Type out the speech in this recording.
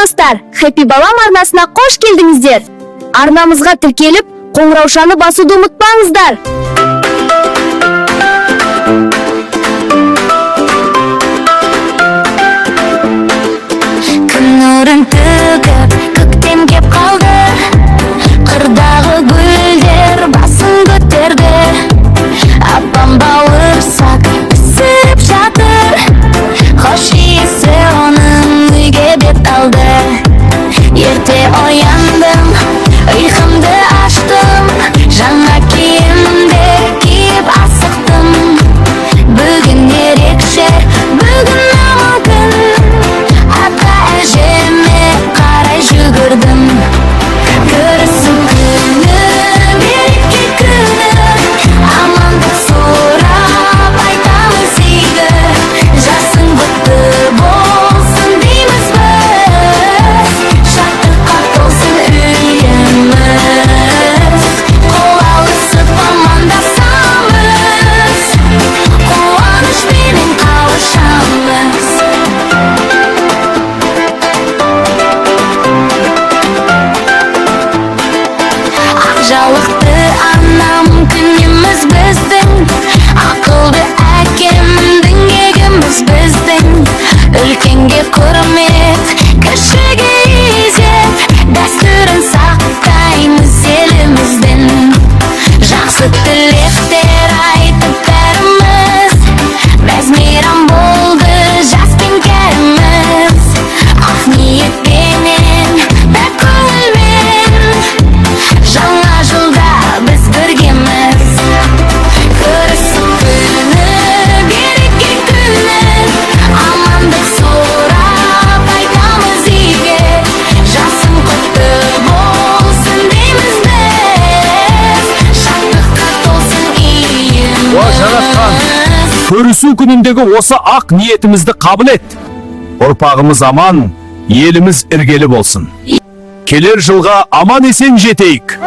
достар, Happy Балам арнасына қош келдіңіздер. Арнамызға тіркеліп, қоңыраушаны басуды ұмытпаңыздар. Күн нұрын төгіп, көктем кеп қалды. Қырдағы гүлдер басын көтерді. Апам бауырсақ пісіріп жатыр. Хош иісі оның үйге бет алды. Ерте ояндым, ұйқымды аштым. Жаңа киімді киіп асықтым. Бүгін ерекше, бүгін аман күн. Ата әжеме қарай жүгірдім. Көрісім күні, береке күні. Амандық сұрап айтамыз игі. Жасың құтты болсын дейміз біз. Шаттыққа толсын үйіміз. Қол алысып амандасамыз. Қуанышпенен қауышамыз. Ақжалықты анам күніміз біздің. Ақылды әкемдің егіміз біздің. Үлкенге құрмет, кішіге ізет. Дәстүрін сақтаймыз еліміздің. Жақсы тілектер айтып бәріміз. Мәз-мейрам болды жас пен кәріміз. Ақ ниетпенен, пәк көңілмен. Жаңа жылда біз біргеміз. Көрісіп күні, береке күні. Амандық сұрап айтамыз игі. Жасың құтты болсын дейміз біз. Шаттыққа толсын жаратқан, үйіміз. көрісу күніндегі осы ақ ниетімізді қабыл ет. Ұрпағымыз аман, еліміз іргелі болсын. Келер жылға аман есен жетейік.